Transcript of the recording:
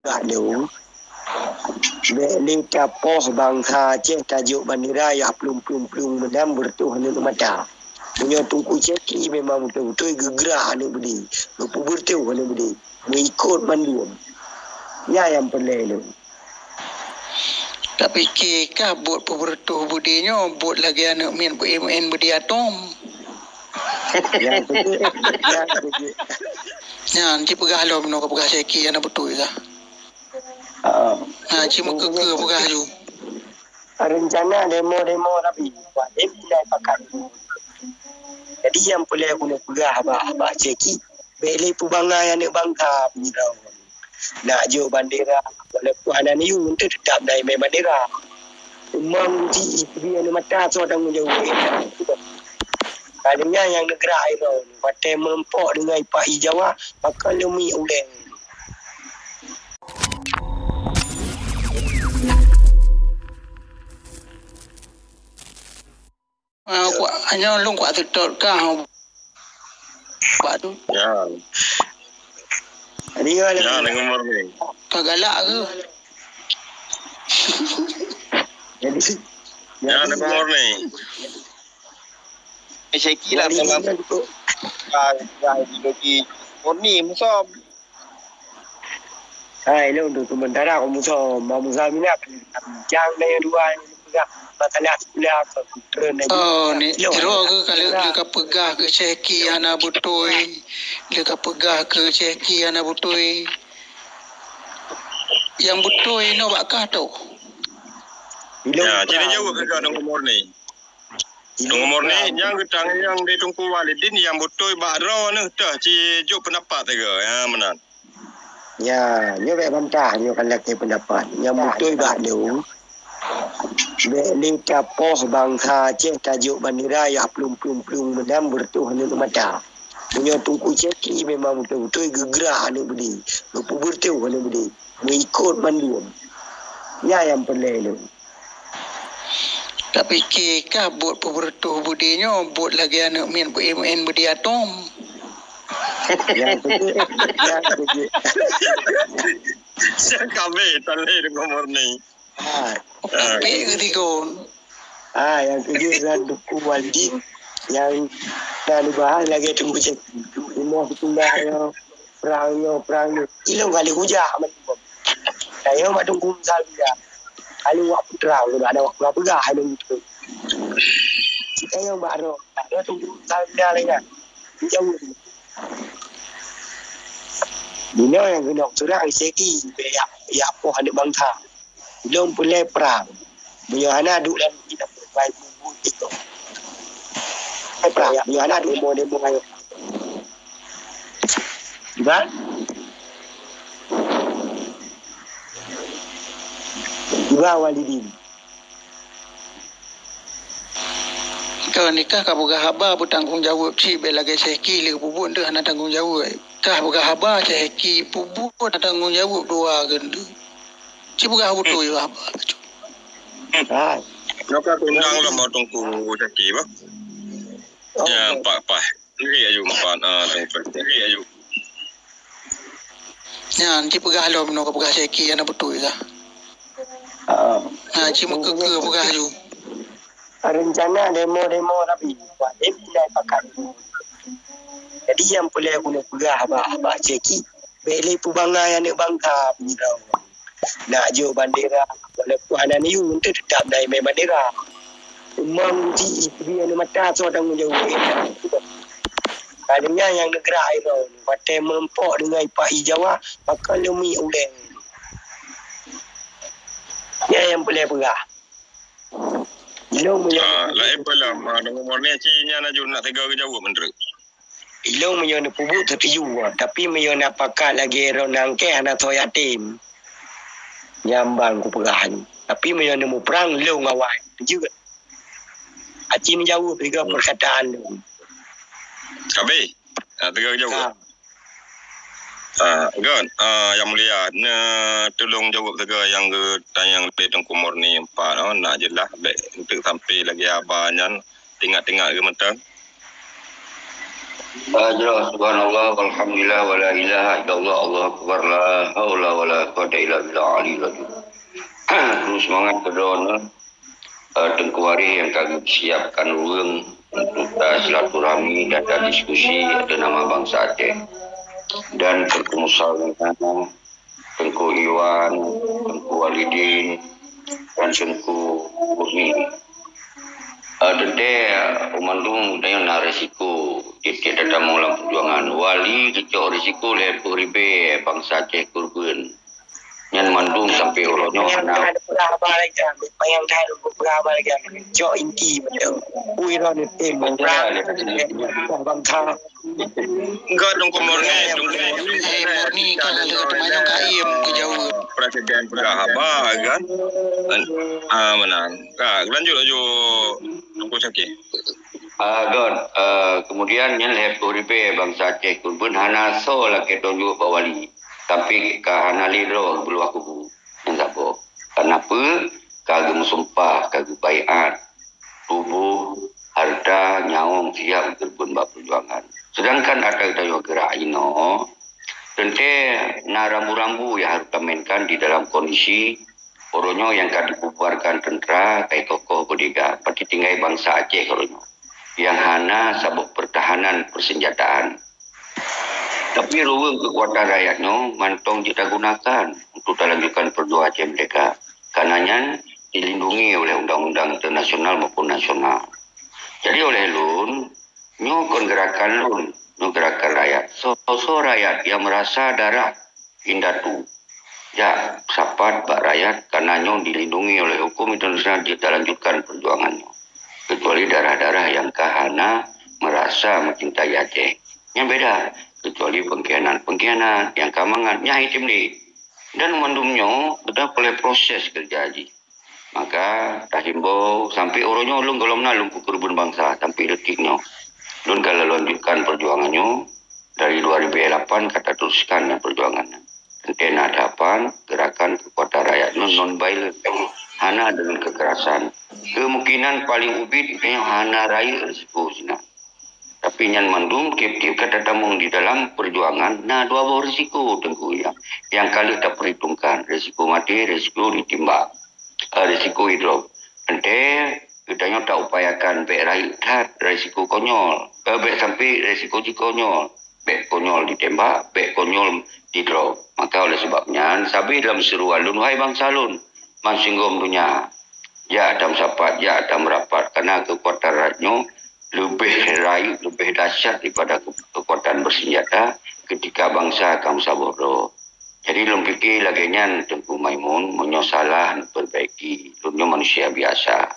Aduh, ni kapoh bangsa cek tajuk bandera ya plum menam bertuh ni mata. Punya tungku ceki memang betul-betul gegerah ni budi. Lupa bertuh ni budi. Mengikut manduam. Ya yang perlu ni. Tapi kekah buat pebertuh budinya buat lagi anak main budi atom. Yang betul. Yang betul. Ya, nanti pegah lo meno pegah ceki anak betul ya. Cuma ke pegah tu. Rencana demo tapi buat dia pakai. Jadi yang boleh guna pegah abah ceki. Beli pubanga yang nak bangka penyerau. Nak jo bandera. Walaupun anak ni untuk tetap dari main bandera. Memang di dia ni mata so tanggung jawab. Kadangnya yang negara air ni. Pakai mempok dengan ipak hijau. Pakai lumi uleng. Hanya long kuat tetap kau. Buat tu. Ya. Ini kan. Ya, dengan nomor ni. Kau galak ke? Jadi. Ya, dengan nomor ni. Saya kira dalam di Morni musom. Hai, lo untuk sementara aku musuh minat. Jangan dari dua ni pegah. Masalah sekolah apa. Oh, ni jero ke kalau dia pegah ke ceki anak butoi. Dia pegah ke ceki anak butoi. Yang butoi no bakah tu. Ya, jadi jauh ke nomor ni. Nomor ni yang ketang yang di Tungku Walidin yang butoi bakro ni dah ci juk pendapat tega. Ya, menan. Ya, nyo baik bantah nyo kan laki pendapat. Yang butoi bakdo. Ni kapoh bangsa cek tajuk bandera ya plum menam bertuh ni mata. Punya tungku ceki memang betul-betul gegerah ni budi. Lupa bertuh ni budi. Mengikut manduam. Ya yang perlu ni. Tapi kekah buat pebertuh budinya buat lagi anak main budi atom. Yang betul. Yang betul. Saya kami tali dengan nomor ni. Tapi ketika yang kedua duku Walidin yang dah dibahas lagi tunggu cek semua ketundanya perangnya ilmu kali hujah macam saya mak tunggu salja kali waktu terang ada waktu apa gah ada itu kita yang baru ada tunggu salja lagi kan jauh dunia yang kena surang seki ya apa ada bangsa belum boleh perang. Beliau anak duduk dalam kita berbaik bumbu itu. Perang. Beliau anak demo ayo. Juga. Juga Walidin. kau nikah kau buka haba bertanggung jawab si belagi seki le bubun dah nak tanggung jawab. Kah buka haba seki bubun nak tanggung jawab dua gendu. Si buka haba tu yo haba. Kenapa undang lah mau tunggu ceki bah? Ya, pak. Ini ayu empat. Ini ayu. Ya, nanti pegah lo meno pegah ceki anak betul ya. Cuma ke pegah tu. Rencana demo tapi buat dia pakai. Jadi yang boleh guna pegah abah ceki. Beli pubanga yang nak bangka penyerau. Nak jo bandera. Walaupun anak ni untuk tetap dari main bandera. Memang di dia ni mata so tanggung jawab. Kadangnya yang negara air ni. Pakai mempok dengan ipak hijau. Pakai lumi uleng. Ya yang boleh pegah. Ilong lain belum nomor ni cinya nak tega ke jauh menteri. Ilong menyo nak pubuk tertiyu tapi menyo nak pakai lagi ronang ke anak to yatim. Nyambang ku pegahan. Tapi menyo nemu perang lo ngawai juga. Aci ni jauh juga perkataan tu. Kabe. Tega jauh. Kan yang mulia tolong jawab tega yang tanya lebih Tengku Morni 4 nak jelas baik untuk sampai lagi abanyan tinggal ke mentang. Jelas, subhanallah, walhamdulillah, wa la ilaha illallah, Allah akbar, la haula wa la quwata illa billah aliyil azim. Terus semangat kedua Tengku Hari yang kami siapkan ruang untuk silaturahmi dan diskusi ada nama bangsa Aceh dan Tengku Musalmana, Tengku Iwan, Tengku Walidin dan Tengku Murni. Dede umandung dengan resiko kita datang mulang perjuangan wali kecok risiko lepo ribe bangsa Aceh kurban yang mandung sampai orangnya ada berapa lagi bayang kai berapa lagi jo inti betul uiran itu berapa bangka Enggak dong komornya Murni kan ada temannya kaim ke jauh. Presiden Berhaba kan. Menang. Lanjut Tunggu sakit. God, kemudian yang lepo ribe bangsa Aceh kurban hana so lah kita juga Pak Wali. Tapi kahana lidro belu aku yang tak boleh. Kenapa? Kagum sumpah, kagum baiat, tubuh, harta, nyawang siap berbun perjuangan. Sedangkan ada tayo gerak ino, tentu na rambu-rambu yang harus mainkan di dalam kondisi oronyo yang kan dibubarkan tentara kai kokoh bodega, pati tinggai bangsa Aceh oronyo. Yang hana sabuk pertahanan persenjataan. Tapi ruang kekuatan rakyatnya mantong kita gunakan untuk melanjutkan perjuangan Aceh mereka. Karenanya dilindungi oleh undang-undang internasional maupun nasional. Jadi oleh LUN, nyokon gerakan rakyat. So rakyat yang merasa darah indatu. Ya, sapat bak rakyat karenanya dilindungi oleh hukum internasional kita lanjutkan perjuangannya. Kecuali darah-darah yang kahana merasa mencintai Aceh. Yang beda. Kecuali pengkhianat yang kamangan nyai tim ni dan mandumnya sudah boleh proses kerja haji maka dah himbau sampai orangnya ulung kalau menalung kurban bangsa sampai detiknya dan kalau lanjutkan perjuangannya dari 2008 kata teruskan yang perjuangannya nanti hadapan gerakan kekuatan rakyat non violent hana dengan kekerasan kemungkinan paling ubit hana raya risiko sini. Tapi yang mandung tiap-tiap kata tamung di dalam perjuangan, nah dua buah risiko tengku ya. Yang kali tak perhitungkan, risiko mati, risiko ditimbak, risiko hidup. Nanti kita tak upayakan baik rakyat, risiko konyol, baik sampai risiko konyol, baik konyol ditembak, baik konyol didrop. Maka oleh sebabnya, sabi dalam seruan lun, wahai bangsa lun, mansinggom dunia, ya adam sapat, ya adam merapat, karena kekuatan rakyatnya lebih rayu, lebih dahsyat daripada kekuatan bersenjata ketika bangsa kaum Saboro. Jadi lum fikir lagi Tengku Maimun menyosalah perbaiki, lumnya manusia biasa.